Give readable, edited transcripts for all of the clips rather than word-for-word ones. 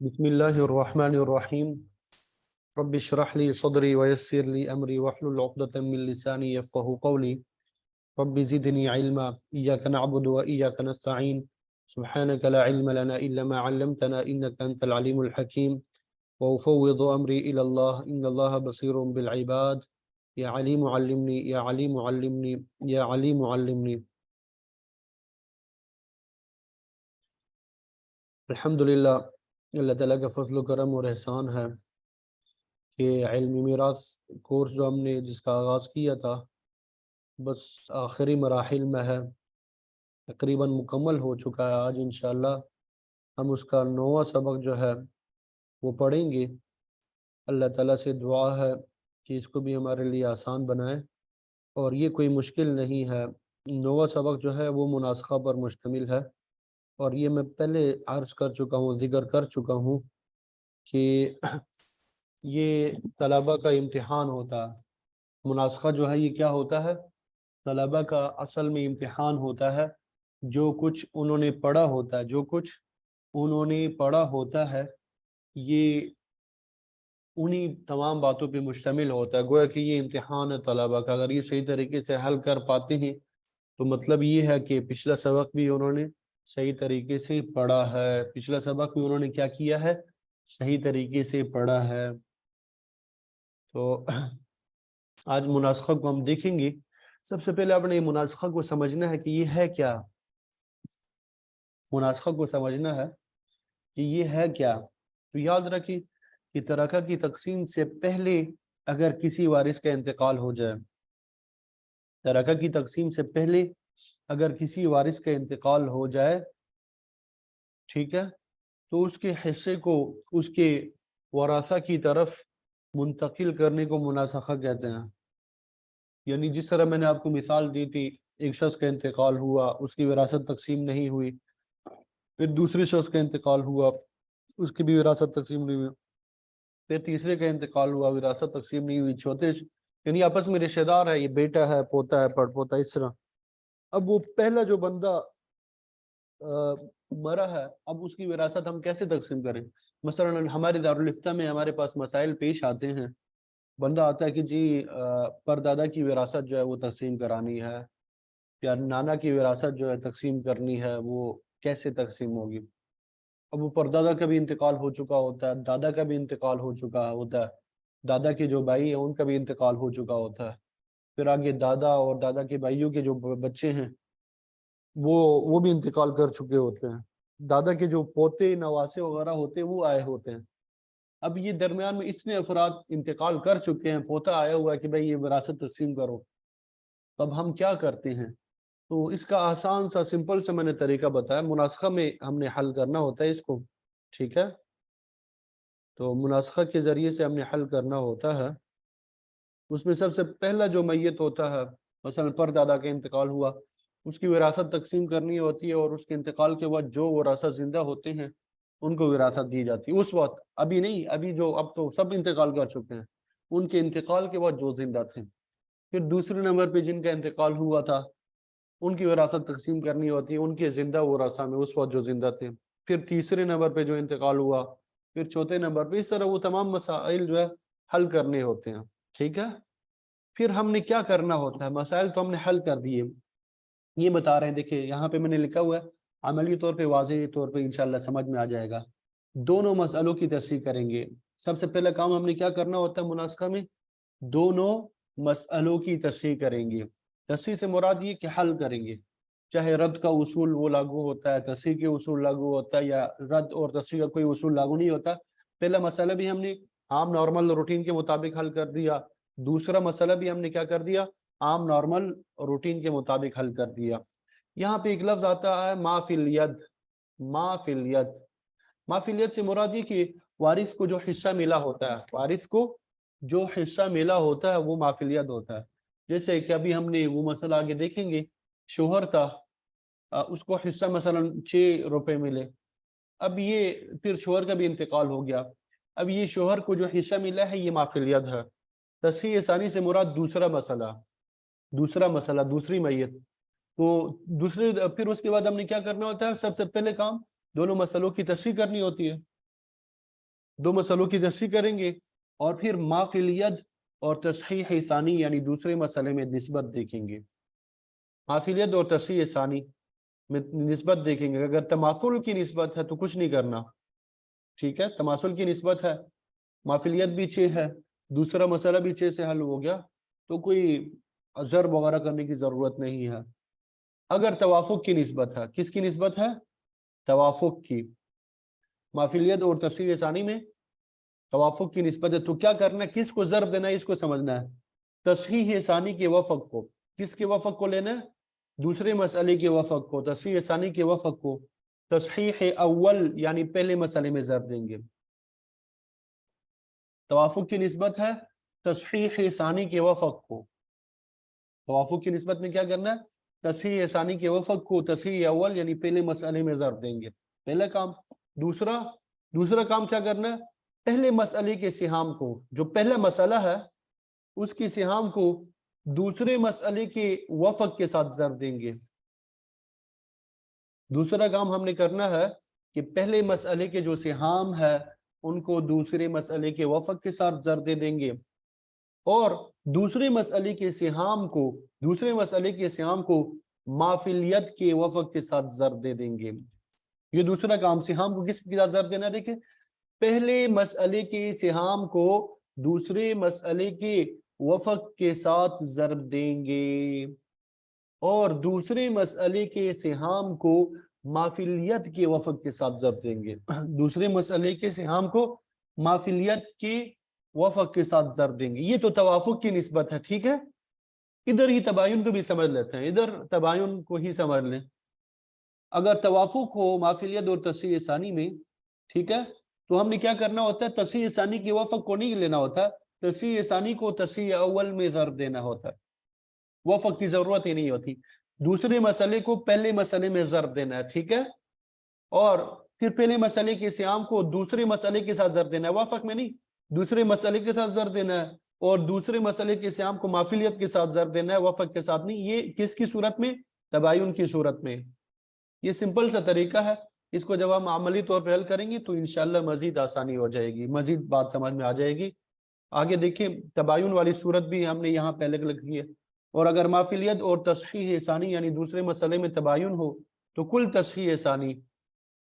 بسم الله الرحمن الرحيم. رب اشرح لي صدري ويسر لي أمري واحلل عقدة من لساني يفقهوا قولي. رب زدني علما. إياك نعبد وإياك نستعين. سبحانك لا علم لنا إلا ما علمتنا إنك أنت العليم الحكيم. وأفوض أمري إلى الله إن الله بصير بالعباد. يا عليم علمني يا عليم علمني يا عليم علمني. الحمدللہ، اللہ تعالیٰ کا فضل و کرم اور احسان ہے کہ علمی میراث کورس جو ہم نے جس کا آغاز کیا تھا بس آخری مراحل میں ہے، تقریباً مکمل ہو چکا ہے۔ آج انشاءاللہ ہم اس کا 9واں سبق جو ہے وہ پڑھیں گے۔ اللہ تعالیٰ سے دعا ہے کہ اس کو بھی ہمارے لیے آسان بنائے، اور یہ کوئی مشکل نہیں ہے۔ 9واں سبق جو ہے وہ مناسخہ پر مشتمل ہے، اور یہ میں پہلے عرض کر چکا ہوں، ذکر کر چکا ہوں کہ یہ طلبہ کا امتحان ہوتا ہے۔ مناسخہ جو ہے یہ کیا ہوتا ہے؟ طلبہ کا اصل میں امتحان ہوتا ہے۔ جو کچھ انہوں نے پڑھا ہوتا ہے، جو کچھ انہوں نے پڑھا ہوتا ہے، یہ انہی تمام باتوں پہ مشتمل ہوتا ہے۔ گویا کہ یہ امتحان ہے طلبہ کا۔ اگر یہ صحیح طریقے سے حل کر پاتے ہیں تو مطلب یہ ہے کہ پچھلا سبق بھی انہوں نے صحیح طریقے سے پڑھا ہے، پچھلا سبق بھی انہوں نے کیا کیا ہے؟ صحیح طریقے سے پڑھا ہے۔ تو آج مناسخہ کو ہم دیکھیں گے۔ سب سے پہلے آپ نے مناسخہ کو سمجھنا ہے کہ یہ ہے کیا۔ مناسخہ کو سمجھنا ہے کہ یہ ہے کیا۔ تو یاد رکھیں کہ ترکہ کی تقسیم سے پہلے اگر کسی وارث کا انتقال ہو جائے، ترکہ کی تقسیم سے پہلے اگر کسی وارث کا انتقال ہو جائے، ٹھیک ہے، تو اس کے حصے کو اس کے ورثہ کی طرف منتقل کرنے کو مناسخہ کہتے ہیں۔ یعنی جس طرح میں نے آپ کو مثال دی تھی، ایک شخص کا انتقال ہوا، اس کی وراثت تقسیم نہیں ہوئی، پھر دوسرے شخص کا انتقال ہوا، اس کی بھی وراثت تقسیم نہیں ہوئی، پھر تیسرے کا انتقال ہوا، وراثت تقسیم نہیں ہوئی، یعنی آپس میں رشتہ دار ہے، یہ بیٹا ہے، پوتا ہے، پڑ پوتا، اس طرح۔ اب وہ پہلا جو بندہ مرا ہے، اب اس کی وراثت ہم کیسے تقسیم کریں؟ مثلا ہمارے دارالفتہ میں ہمارے پاس مسائل پیش آتے ہیں۔ بندہ آتا ہے کہ جی پردادا کی وراثت جو ہے وہ تقسیم کرانی ہے، یا نانا کی وراثت جو ہے تقسیم کرنی ہے، وہ کیسے تقسیم ہوگی؟ اب وہ پردادا کا بھی انتقال ہو چکا ہوتا ہے، دادا کا بھی انتقال ہو چکا ہوتا ہے، دادا کے جو بھائی ہیں ان کا بھی انتقال ہو چکا ہوتا ہے، پھر آگے دادا اور دادا کے بھائیوں کے جو بچے ہیں وہ بھی انتقال کر چکے ہوتے ہیں، دادا کے جو پوتے نواسے وغیرہ ہوتے ہیں وہ آئے ہوتے ہیں۔ اب یہ درمیان میں اتنے افراد انتقال کر چکے ہیں، پوتا آیا ہوا ہے کہ بھئی یہ وراثت تقسیم کرو، تب ہم کیا کرتے ہیں؟ تو اس کا آسان سا سمپل سے میں نے طریقہ بتایا۔ مناسخہ میں ہم نے حل کرنا ہوتا ہے اس کو، ٹھیک ہے؟ تو مناسخہ کے ذریعے سے ہم نے حل کرنا ہوتا ہے۔ اس میں سب سے پہلا جو میت ہوتا ہے، مثلا پردادا کا انتقال ہوا، اس کی وراثت تقسیم کرنی ہوتی ہے، اور اس کے انتقال کے بعد جو وراثت زندہ ہوتے ہیں ان کو وراثت دی جاتی ہے۔ اس وقت ابھی نہیں، اب تو سب انتقال کر چکے ہیں، ان کے انتقال کے بعد جو زندہ تھے۔ پھر دوسرے نمبر پہ جن کا انتقال ہوا تھا ان کی وراثت تقسیم کرنی ہوتی ہے، ان کے زندہ ورثہ میں اس وقت جو زندہ تھے۔ پھر تیسرے نمبر پہ جو انتقال ہوا، پھر چوتھے نمبر پہ، اس طرح وہ تمام مسائل جو ہے حل کرنے ہوتے ہیں، ٹھیک ہے؟ پھر ہم نے کیا کرنا ہوتا ہے؟ مسائل تو ہم نے حل کر دیے، یہ بتا رہے ہیں، دیکھیں یہاں پہ میں نے لکھا ہوا ہے، عملی طور پہ واضح طور پہ انشاءاللہ سمجھ میں آ جائے گا۔ دونوں مسئلوں کی تصحیح کریں گے۔ سب سے پہلا کام ہم نے کیا کرنا ہوتا ہے مناسخہ میں؟ دونوں مسئلوں کی تصحیح کریں گے۔ تصحیح سے مراد یہ کہ حل کریں گے، چاہے رد کا اصول وہ لاگو ہوتا ہے، تصحیح کے اصول لاگو ہوتا ہے، یا رد اور تصحیح کا کوئی اصول لاگو نہیں ہوتا۔ پہلا مسئلہ بھی ہم نے عام نارمل روٹین کے مطابق حل کر دیا، دوسرا مسئلہ بھی ہم نے کیا کر دیا؟ عام نارمل روٹین کے مطابق حل کر دیا۔ یہاں پہ ایک لفظ آتا ہے ما فی الید۔ ما فی الید، ما فی الید سے مراد یہ کہ وارث کو جو حصہ ملا ہوتا ہے، وارث کو جو حصہ ملا ہوتا ہے وہ ما فی الید ہوتا ہے۔ جیسے کہ ابھی ہم نے وہ مسئلہ آگے دیکھیں گے، شوہر تھا، اس کو حصہ مثلا 6 روپے ملے، اب یہ پھر شوہر کا بھی انتقال ہو گیا، اب یہ شوہر کو جو حصہ ملا ہے یہ ما فی الید ہے۔ تصحیح ثانی سے مراد دوسرا مسئلہ، دوسری میت۔ تو پھر اس کے بعد ہم نے کیا کرنا ہوتا ہے؟ سب سے پہلے کام دونوں مسئلوں کی تصحیح کرنی ہوتی ہے۔ दो मसलों की तशरीह करेंगे और फिर मा फिल यद और तशरीह सानी यानी दूसरे मसले में निस्बत देखेंगे। मा फिल यद और तशरीह सानी में निस्बत देखेंगे। अगर तमासुल की निस्बत है तो कुछ नहीं करना, ठीक है, तमासुल की निस्बत है, मा फिल यद भी 6 है, दूसरा मसला भी 6 से हल हो गया, तो कोई ज़र्ब वगैरह करने की ज़रूरत नहीं है। अगर तवाफुक की निस्बत है, किसकी निस्बत है? तवाफुक की। मा फिल यद और तशरीह सानी में तवाफुक की निस्बत है, तो क्या करना है, किसको ज़र्ब देना है, इसको समझना है। तशरीह सानी के वफक को, किसके वफक को लेना है? दूसरे मसले के वफक को, तशरीह सानी के वफक को तशरीह अव्वल यानी पहले मसले में ज़र्ब देंगे। तवाफुक की निस्बत है तशरीह सानी के वफक को, तवाफुक की निस्बत में क्या करना है? तशरीह सानी के वफक को तशरीह अव्वल यानी पहले मसले में ज़र्ब देंगे, पहला काम। दूसरा काम क्या करना है? पहले मसले के सिहाम को, जो पहला मसला है उसकी सिहाम को दूसरे मसले के वफक के साथ ज़र्ब देंगे। दूसरा काम हमने करना है कि पहले मसले के जो सिहाम है उनको दूसरे मसले के वफक के साथ ज़र्ब दे देंगे और दूसरे मसले के सिहाम को माफिलियत के वफक के साथ ज़र्ब दे देंगे। ये दूसरा काम, सिहाम को किसके साथ ज़र्ब देना? देखें, पहले मसले के सिहाम को दूसरे मसले के वफक के साथ ज़र्ब देंगे और दूसरे मसले के सिहाम को माफिलियत के वफक के साथ ज़र्ब देंगे। दूसरे मसले के सिहाम को माफिलियत के वफक के साथ ज़र्ब देंगे। ये तो तवाफुक की निस्बत है, ठीक है। इधर ही तबायुन को भी समझ लेते हैं, इधर तबायुन को ही समझ लें। अगर तवाफुक हो माफिलियत और तशरीह सानी में, ठीक है, तो हमने क्या करना होता है? तशरीह सानी के वफक को नहीं लेना होता, तशरीह सानी को तशरीह अव्वल में ज़र्ब देना होता है, वफक की जरूरत ही नहीं होती। दूसरे मसले को पहले मसले में ज़र्ब देना है, ठीक है, और फिर पहले मसले के सियाम को दूसरे मसले के साथ ज़र्ब देना है, वफक में नहीं, दूसरे मसले के साथ ज़र्ब देना है और दूसरे मसले के सियाम को माफिलियत के साथ ज़र्ब देना है, वफक के साथ नहीं। ये किसकी सूरत में? तबायुन की सूरत में। ये सिंपल सा तरीका है, इसको जब हम अमली तौर पर हल करेंगे तो इंशाल्लाह मजीद आसानी हो जाएगी, मजीद बात समझ में आ जाएगी। आगे देखिए, तबायुन वाली सूरत भी हमने यहाँ पहले लिखी है। और अगर माफिलियत और तशरीह सानी यानी दूसरे मसले में तबायुन हो तो कुल तशरीह सानी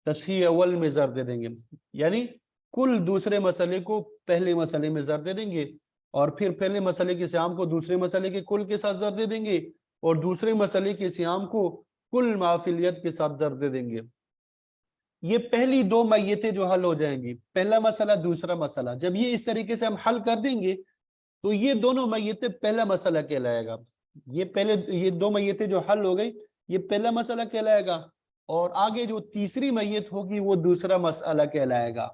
तशरीह अव्वल में ज़र्ब दे देंगे, यानी कुल दूसरे मसले को पहले मसले में ज़र्ब दे देंगे और फिर पहले मसले के सियाम को दूसरे मसले के कुल के साथ ज़र्ब दे देंगे और दूसरे मसले के सियाम को कुल माफिलियत के साथ ज़र्ब दे देंगे। ये पहली दो मैयतें जो हल हो जाएंगी, पहला मसला दूसरा मसला, जब ये इस तरीके से हम हल कर देंगे तो ये दोनों मैयतें पहला मसला कहलाएगा। ये दो मैयतें जो हल हो गई ये पहला मसला कहलाएगा और आगे जो तीसरी मैयत होगी वो दूसरा मसला कहलाएगा।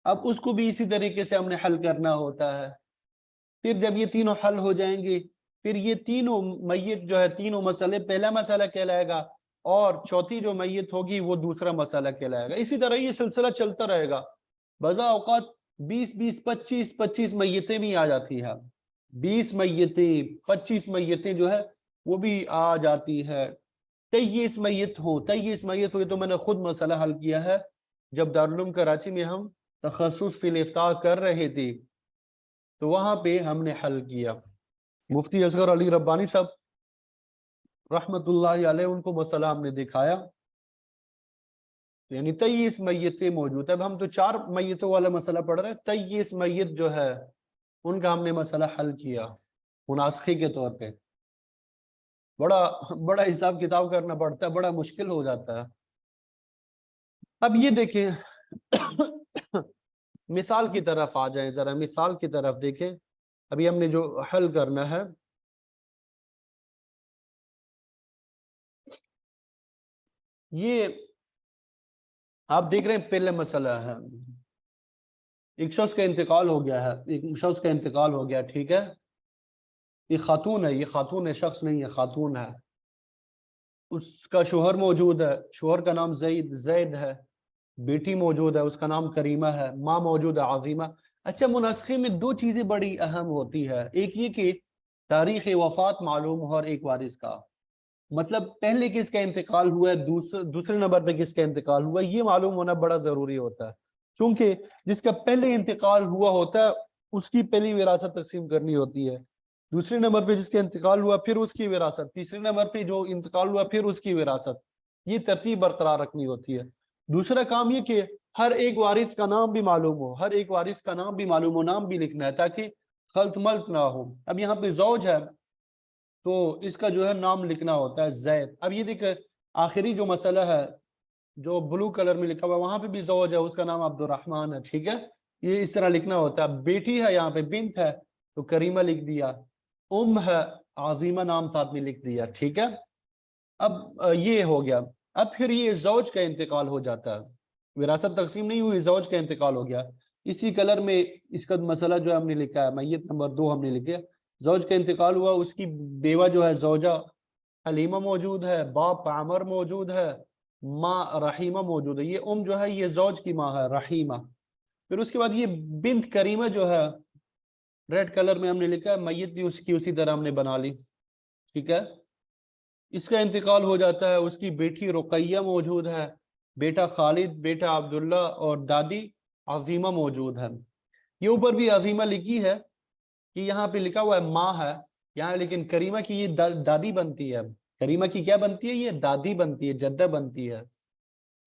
अब उसको भी इसी तरीके से हमने हल करना होता है। फिर जब ये तीनों हल हो जाएंगे फिर ये तीनों मैयत जो है, तीनों मसले पहला मसला कहलाएगा और चौथी जो मैयत होगी वो दूसरा मसला कहलाएगा। इसी तरह ये सिलसिला चलता रहेगा। बज़ा औक़ात 20-20, 25-25 मैयतें भी आ जाती है, 20 मैयतें 25 मैयतें जो है वो भी आ जाती है। 23 मैयत हो, 23 मैयत हुई तो मैंने खुद मसला हल किया है जब दारुल उलूम कराची में हम तखस्सुस फिल इफ्ता कर रहे थे तो वहां पे हमने हल किया। मुफ्ती असगर अली रब्बानी साहब रहमतुल्लाहि अलैह उनको मसला हमने दिखाया, यानी 23 मैयतें मौजूद है। अब हम तो 4 मैयतों वाला मसला पढ़ रहे हैं, 23 मैयत जो है उनका हमने मसला हल किया मुनासखे के तौर पे। बड़ा बड़ा हिसाब किताब करना पड़ता है, बड़ा मुश्किल हो जाता है। अब ये देखें मिसाल की तरफ आ जाएं, जरा मिसाल की तरफ देखें। अभी हमने जो हल करना है, ये आप देख रहे हैं पहले मसला है, एक शख्स का इंतकाल हो गया है, एक शख्स का इंतकाल हो गया, ठीक है, ये खातून है, ये खातून है, शख्स नहीं है, खातून है। उसका शोहर मौजूद है, शोहर का नाम जैद है, बेटी मौजूद है उसका नाम करीमा है, माँ मौजूद है आज़ीमा। अच्छा, मुनासखे में दो चीज़ें बड़ी अहम होती है, एक ये कि तारीख़ वफ़ात मालूम हो और एक वारिस का, मतलब पहले किसका इंतकाल हुआ है, दूसरे नंबर पे किसका इंतकाल हुआ है, ये मालूम होना बड़ा ज़रूरी होता है। क्योंकि जिसका पहले इंतकाल हुआ होता है उसकी पहली विरासत तकसीम करनी होती है, दूसरे नंबर पे जिसका इंतकाल हुआ फिर उसकी विरासत, तीसरे नंबर पे जो इंतकाल हुआ फिर उसकी विरासत, ये तरतीब बरकरार रखनी होती है। दूसरा काम ये कि हर एक वारिस का नाम भी मालूम हो, हर एक वारिस का नाम भी मालूम हो, नाम भी लिखना है ताकि खल्त मल्त ना हो। अब यहाँ पे ज़ौज है तो इसका जो है नाम लिखना होता है ज़ैद। अब ये देख आखिरी जो मसला है जो ब्लू कलर में लिखा हुआ है वहां पे भी ज़ौज है, उसका नाम अब्दुर्रहमान है, ठीक है, ये इस तरह लिखना होता है। बेटी है यहाँ पे बिन्त है तो करीमा लिख दिया, है आजीमा नाम साथ में लिख दिया, ठीक है। अब ये हो गया। अब फिर ये ज़ौज का इंतकाल हो जाता है, विरासत तकसीम नहीं हुई, ज़ौज का इंतकाल हो गया। इसी कलर में इसका मसला जो है हमने लिखा है, मैयत नंबर 2 हमने लिखे, ज़ौज का इंतकाल हुआ, उसकी बेवा जो है ज़ौजा हलीमा मौजूद है, बाप आमर मौजूद है, माँ रहीमा मौजूद है। ये जो है ये ज़ौज की माँ है रहीमा। फिर उसके बाद ये बिन्त करीमा जो है रेड कलर में हमने लिखा है, मैयत भी उसकी उसी तरह हमने बना ली, ठीक है। इसका इंतकाल हो जाता है, उसकी बेटी रुकैया मौजूद है, बेटा खालिद, बेटा अब्दुल्ला और दादी अजीमा मौजूद है। ये ऊपर भी अजीमा लिखी है कि यहाँ पे लिखा हुआ है माँ है यहाँ, लेकिन करीमा की ये दादी बनती है। करीमा की क्या बनती है? ये दादी बनती है, जद्दा बनती है,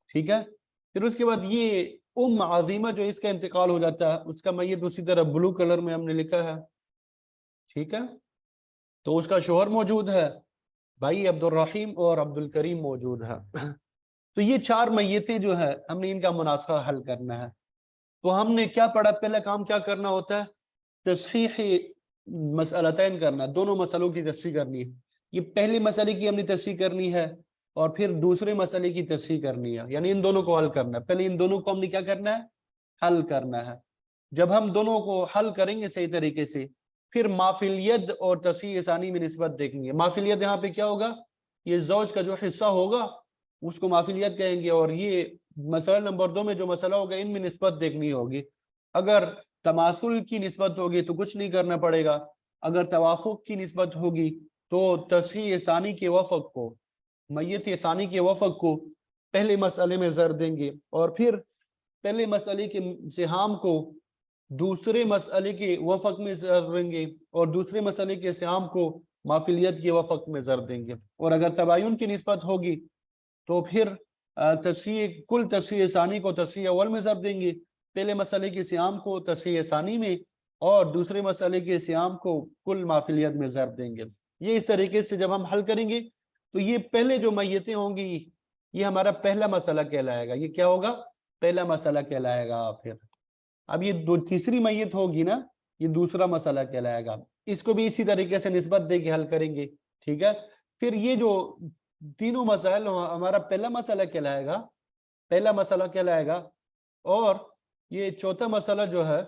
ठीक है। फिर उसके बाद ये अजीमा जो इसका इंतकाल हो जाता है, उसका मैयत उसी तरह ब्लू कलर में हमने लिखा है, ठीक है। तो उसका शोहर मौजूद है, भाई अब्दुल और अब्दुल करीम मौजूद है। तो ये 4 मैयतें जो है हमने इनका मुनासखा हल करना है। तो हमने क्या पढ़ा? पहला काम क्या करना होता है? तस्हीह मसलतैन करना, दोनों मसलों की तस्हीह करनी है। ये पहले मसले की हमने तस्हीह करनी है और फिर दूसरे मसले की तस्हीह करनी है, यानी इन दोनों को हल करना है। पहले इन दोनों को हमने क्या करना है? हल करना है। जब हम दोनों को हल करेंगे सही तरीके से, फिर माफिलियत और तस्हीह सानी में निस्बत देखनी है। माफिलियत यहाँ पे क्या होगा? ये ज़ौज का जो हिस्सा होगा उसको माफिलियत कहेंगे, और ये मसला नंबर 2 में जो मसला होगा इनमें निस्बत देखनी होगी। अगर तमासुल की निस्बत होगी तो कुछ नहीं करना पड़ेगा, अगर तवाफुक की निस्बत होगी तो तस्हीह सानी के वफक को, मैयत सानी के वफक को पहले मसले में ज़र देंगे, और फिर पहले मसले के सिहाम को दूसरे मसले के वफक में ज़र देंगे, और दूसरे मसले के सिहाम को माफिलियत के वफक में ज़र देंगे। और अगर तबायुन की निस्बत होगी तो फिर तस्हीह कुल तस्हीह सानी को तस्हीह अव्वल में ज़र देंगे, पहले मसले के सियाम को तस्हीह सानी में, और दूसरे मसले के सियाम को कुल माफिलियत में ज़र देंगे। ये इस तरीके से जब हम हल करेंगे तो ये पहले जो मैयतें होंगी ये हमारा पहला मसला कहलाएगा। ये क्या होगा? पहला मसला कहलाएगा। फिर अब ये तीसरी मैयत होगी ना, ये दूसरा मसला कहलाएगा। इसको भी इसी तरीके से निस्बत दे के हल करेंगे, ठीक है। फिर ये जो तीनों मसाइल हमारा पहला मसला कहलाएगा, पहला मसला कहलाएगा, और ये चौथा मसला जो है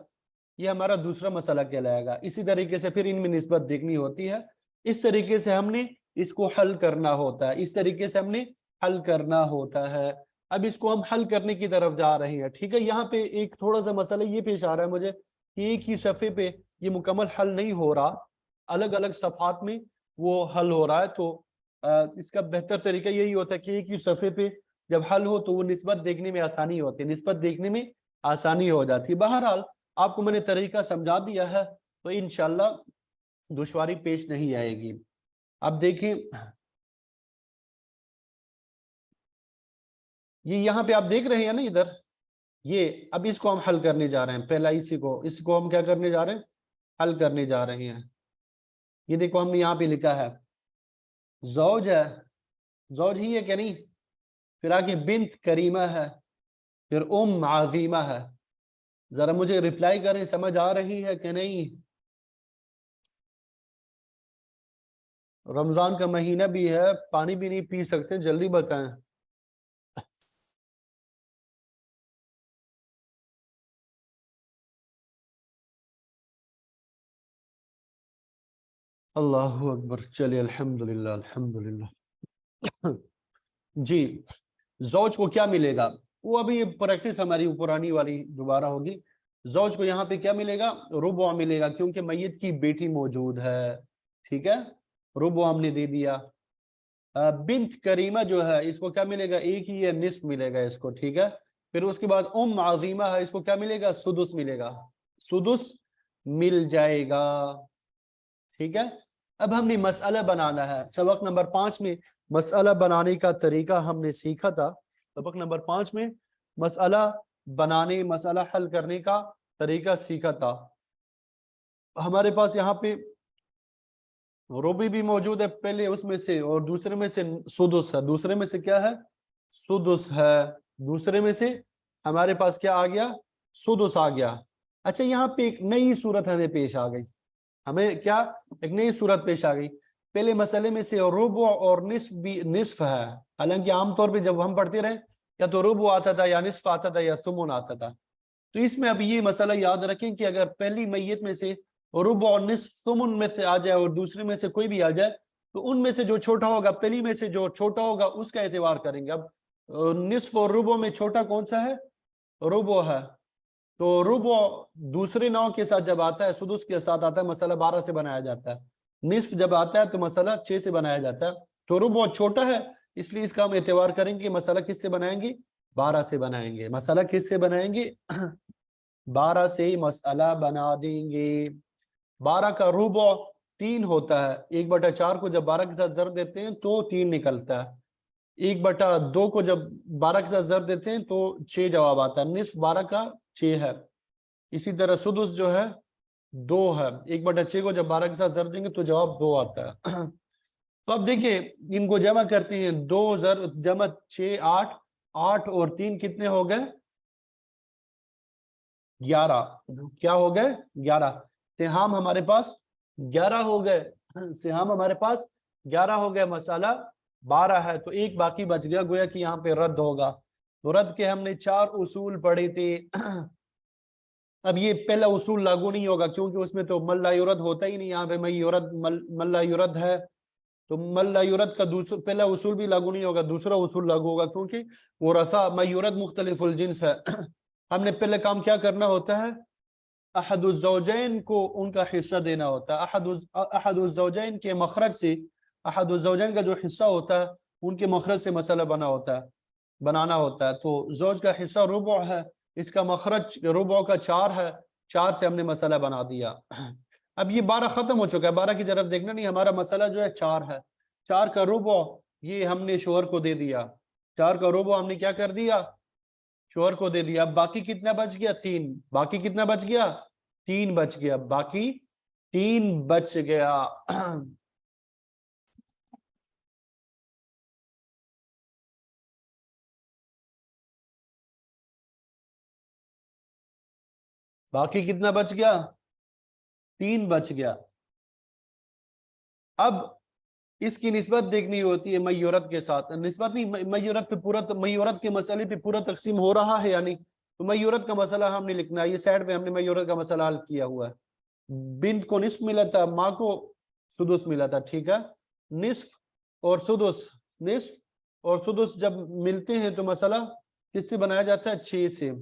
ये हमारा दूसरा मसला कहलाएगा। इसी तरीके से फिर इनमें निस्बत देखनी होती है। इस तरीके से हमने इसको हल करना होता है, इस तरीके से हमने हल करना होता है। अब इसको हम हल करने की तरफ जा रहे हैं, ठीक है। यहाँ पे एक थोड़ा सा मसला ये पेश आ रहा है मुझे कि एक ही सफ़े पे ये मुकम्मल हल नहीं हो रहा, अलग अलग सफ़ात में वो हल हो रहा है। तो इसका बेहतर तरीका यही होता है कि एक ही सफ़े पे जब हल हो तो वो निस्बत देखने में आसानी होती है, निस्बत देखने में आसानी हो जाती है। बहरहाल आपको मैंने तरीका समझा दिया है तो इंशाल्लाह दुश्वारी पेश नहीं आएगी। अब देखिए ये यहाँ पे आप देख रहे हैं ना इधर, ये अब इसको हम हल करने जा रहे हैं। पहला इसको हम क्या करने जा रहे हैं? हल करने जा रहे हैं। ये देखो हमने यहाँ पे लिखा है ज़ौज है, ज़ौज ही है क्या नहीं, फिर आगे बिन्त करीमा है, फिर आज़ीमा है। जरा मुझे रिप्लाई करें, समझ आ रही है कि नहीं? रमजान का महीना भी है, पानी भी नहीं पी सकते, जल्दी बताएं। अल्लाहु अकबर। चलिए अल्हम्दुलिल्लाह अल्हम्दुलिल्लाह। जी, ज़ौज को क्या मिलेगा? वो अभी ये प्रैक्टिस हमारी पुरानी वाली दोबारा होगी। ज़ौज को यहाँ पे क्या मिलेगा? रुबा मिलेगा, क्योंकि मैयत की बेटी मौजूद है, ठीक है। रुबा हमने दे दिया। बिन्त करीमा जो है इसको क्या मिलेगा? एक ही है, निस्फ मिलेगा इसको, ठीक है। फिर उसके बाद आज़ीमा है, इसको क्या मिलेगा, सुदुस मिलेगा, सुदुस मिल जाएगा। ठीक है। अब हमने मसला बनाना है, सबक नंबर 5 में मसला बनाने का तरीका हमने सीखा था। सबक नंबर 5 में मसला बनाने, मसला हल करने का तरीका सीखा था। हमारे पास यहाँ पे रुबी भी मौजूद है पहले उसमें से, और दूसरे में से सुदुस है। दूसरे में से क्या है, सुदुस है। दूसरे में से हमारे पास क्या आ गया, सुदुस आ गया। अच्छा, यहाँ पे एक नई सूरत हमें पेश आ गई, हमें क्या, एक नई सूरत पेश आ गई। पहले मसले में से रुबु और निस्फ भी, निस्फ है। हालांकि आमतौर पे जब हम पढ़ते रहे, या तो रुबु आता था, या निस्फ आता था, या सुमुन आता था। तो इसमें अब ये मसला याद रखें कि अगर पहली मैयत में से रुबु और निस्फ सुमुन में से आ जाए, और दूसरे में से कोई भी आ जाए, तो उनमें से जो छोटा होगा, पहली में से जो छोटा होगा उसका एतबार करेंगे। अब निस्फ और रुबु में छोटा कौन सा है, रुबु है। तो रुबु दूसरे नाव के साथ जब आता है, सुदुस के साथ आता है, मसला 12 से बनाया जाता है। निस्फ जब आता है तो मसला 6 से बनाया जाता है। तो रुबु छोटा है, इसलिए इसका हम एतबार करेंगे, मसला किससे बनाएंगे, 12 से बनाएंगे। मसला किससे बनाएंगे 12 से ही मसला बना देंगे। 12 का रुबु 3 होता है। 1/4 को जब 12 के साथ ज़र देते हैं तो 3 निकलता है। 1/2 को जब 12 के साथ ज़र देते हैं तो 6 जवाब आता है। निस्फ 12 का 6 है। इसी तरह सुदुस जो है 2 है। 1/6 को जब 12 के साथ ज़र देंगे तो जवाब 2 आता है। तो अब देखिए, इनको जमा करते हैं, 2 ज़र जमा 6 8, 8 और 3 कितने हो गए, 11। क्या हो गए, 11। सिहाम हमारे पास 11 हो गए। सिहाम हमारे पास 11 हो गए। मसाला 12 है, तो एक बाकी बच गया, गोया कि यहाँ पे रद्द होगा। तो रद्द के हमने 4 उसूल पढ़े थे। अब ये पहला उसूल लागू नहीं होगा, क्योंकि उसमें तो मल्ला युरद होता ही नहीं। यहाँ पे मल्ला युरद है, तो मल्ला युरद का दूसरा पहला उसूल भी लागू नहीं होगा, दूसरा उसूल लागू होगा, क्योंकि वो रसा मयूरद मुख्तलिफुल जिन्स है। हमने पहले काम क्या करना होता है, अहदुज़्ज़ौजैन को उनका हिस्सा देना होता है। अहदुज़्ज़ौजैन के मखरज से, अहदुज़्ज़ौजैन का जो हिस्सा होता है उनके मखरज से मसला बनाना होता है। तो ज़ौज का हिस्सा रुबु है, इसका मखरज रुबु का 4 है, 4 से हमने मसला बना दिया। अब ये 12 खत्म हो चुका है, 12 की तरफ देखना नहीं, हमारा मसला जो है 4 है। 4 का रुबु ये हमने शोहर को दे दिया, 4 का रुबु हमने क्या कर दिया, शोहर को दे दिया। बाकी कितना बच गया, 3। बाकी कितना बच गया, 3 बच गया। बाकी 3 बच गया। बाकी कितना बच गया, 3 बच गया। अब इसकी निस्बत देखनी होती है मयूरत के साथ। निस्बत नहीं, मयूरत पे पूरा, मयूरत के मसले पे पूरा तकसीम हो रहा है या नहीं। तो मयूरत का मसला हमने लिखना है। ये साइड पे हमने मयूरत का मसला हल किया हुआ है। बिन्त को निस्फ मिला था, माँ को सुदुस मिला था। ठीक है, निस्फ और सुदुस, निस्फ और सुदुस जब मिलते हैं तो मसला किससे बनाया जाता है, 6 से।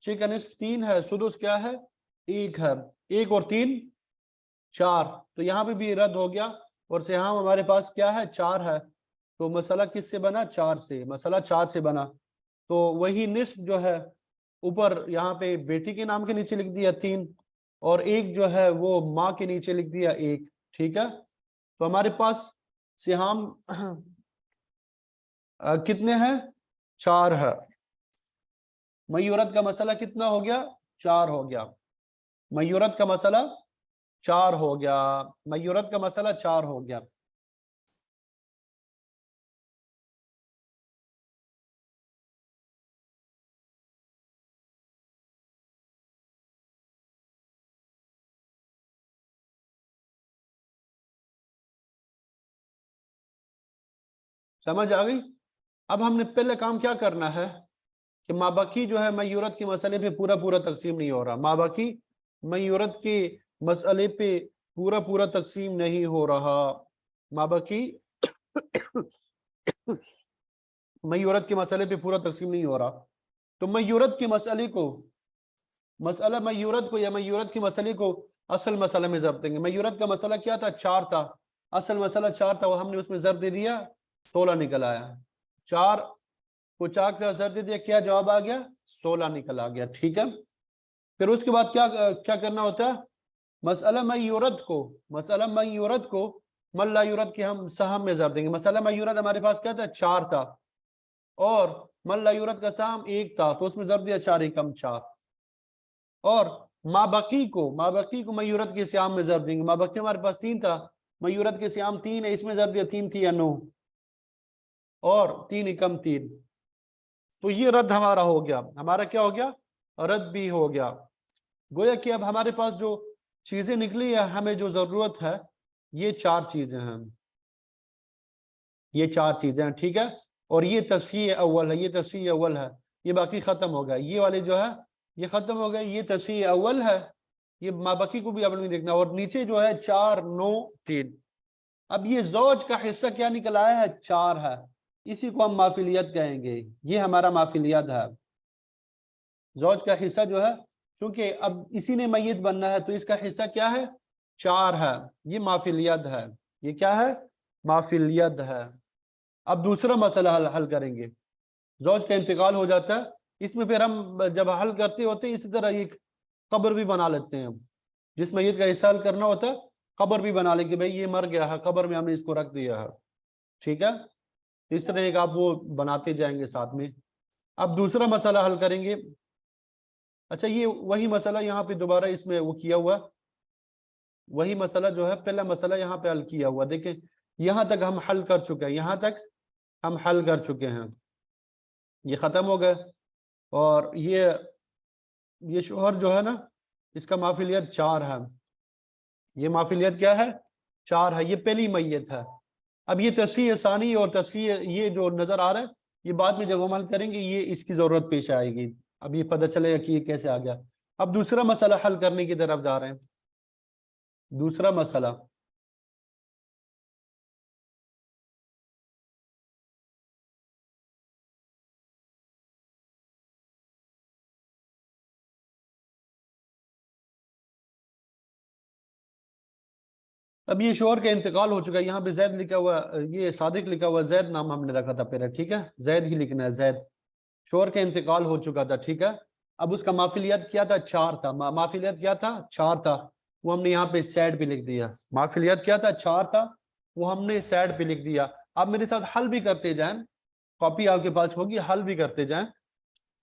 6 का निस्फ 3 है, सुदुस क्या है, 1 है। 1 और 3 4, तो यहाँ पे भी रद्द हो गया। और सिहाम हमारे पास क्या है, 4 है। तो मसला किससे बना, 4 से। मसला 4 से बना। तो वही निस्फ जो है ऊपर यहाँ पे बेटी के नाम के नीचे लिख दिया 3, और 1 जो है वो माँ के नीचे लिख दिया 1। ठीक है, तो हमारे पास सिहाम कितने हैं, 4 है। मयूरत का मसला कितना हो गया, 4 हो गया। मयूरत का मसला 4 हो गया। मयूरत का मसला 4 हो गया। समझ आ गई। अब हमने पहले काम क्या करना है कि माबाकी जो है मयूरत के मसले पे पूरा पूरा तकसीम नहीं हो रहा। माबाकी मयूरत के मसले पे पूरा पूरा तकसीम नहीं हो रहा। माबाकी मयूरत के मसले पे पूरा तकसीम नहीं हो रहा। तो मयूरत के मसले को, मसला मयूरत को या मयूरत के मसले को असल मसला में ज़ब्त देंगे। मयूरत का मसला क्या था, 4 था। असल मसला 4 था, वो हमने उसमें ज़ब्त दे दिया, 16 निकल आया। 4 कुछ आग का असर दे दिया, क्या जवाब आ गया? 16 निकल आ गया। ठीक है, फिर उसके बाद क्या क्या करना होता है? मसला मयूरत को मल्ला यूरत की हम सहम में ज़रब देंगे। मसला मयूरत हमारे पास क्या था? 4 था, और मल्ला यूरत का सहम 1 था, तो उसमें ज़रब दिया 4 एकम 4। और माबकी को मयूरत के सियाम में ज़रब देंगे। माबकी हमारे पास 3 था, मयूरत के सियाम 3 है, इसमें ज़रब दिया 3 थी या 9, और 3 एकम 3। तो ये रद्द हमारा हो गया। हमारा क्या हो गया? रद्द भी हो गया। गोया कि अब हमारे पास जो चीजें निकली है, हमें जो जरूरत है, ये 4 चीजें हैं, ये 4 चीजें हैं। ठीक है, और ये तस्हीह अव्वल है, ये तस्हीह अव्वल है, ये बाकी खत्म हो गया। ये वाले जो है ये खत्म हो गए, ये तस्हीह अव्वल है, ये बाकी को भी आपने देखना। और नीचे जो है 4 9 3। अब ये जौज का हिस्सा क्या निकल आया है? 4 है, इसी को हम माफिलियत कहेंगे। ये हमारा माफिलियत है। जौज का हिस्सा जो है, क्योंकि अब इसी ने मैयत बनना है, तो इसका हिस्सा क्या है? 4 है। ये माफिलियत है, ये क्या है? माफिलियत है। अब दूसरा मसला हल करेंगे। जौज का इंतकाल हो जाता है, इसमें फिर हम जब हल करते होते हैं, इसी तरह एक कब्र भी बना लेते हैं। जिस मैयत का हिस्सा हल करना होता है, कब्र भी बना लेंगे, भाई ये मर गया है, कब्र में हमने इसको रख दिया है। ठीक है, इस तरह एक आप वो बनाते जाएंगे साथ में। अब दूसरा मसला हल करेंगे। अच्छा, ये वही मसला यहाँ पे दोबारा इसमें वो किया हुआ, वही मसला जो है, पहला मसला यहाँ पे हल किया हुआ। देखें, यहाँ तक हम हल कर चुके हैं, यहाँ तक हम हल कर चुके हैं, ये ख़त्म हो गए। और ये शोहर जो है ना, इसका माफिलियत 4 है। ये माफिलियत क्या है? 4 है। ये पहली मैयत है। अब ये तस्हीह सानी और तस्हीह ये जो नज़र आ रहा है, ये बाद में जब हम हल करेंगे, ये इसकी ज़रूरत पेश आएगी। अब ये पता चलेगा कि ये कैसे आ गया। अब दूसरा मसला हल करने की तरफ जा रहे हैं। दूसरा मसला, अब ये शोहर का इंतकाल हो चुका है। यहाँ पे जैद लिखा हुआ, ये सादिक लिखा हुआ, जैद नाम हमने रखा था पहले। ठीक है, जैद ही लिखना है, जैद। शोहर का इंतकाल हो चुका था। ठीक है, अब उसका माफिलियत क्या था? 4 था। माफिलियत क्या था? 4 था। वो हमने यहाँ पे साइड पे लिख दिया। माफिलियत क्या था? 4 था, वो हमने साइड पे लिख दिया। आप मेरे साथ हल भी करते जाएं, कॉपी आपके पास होगी, हल भी करते जाएं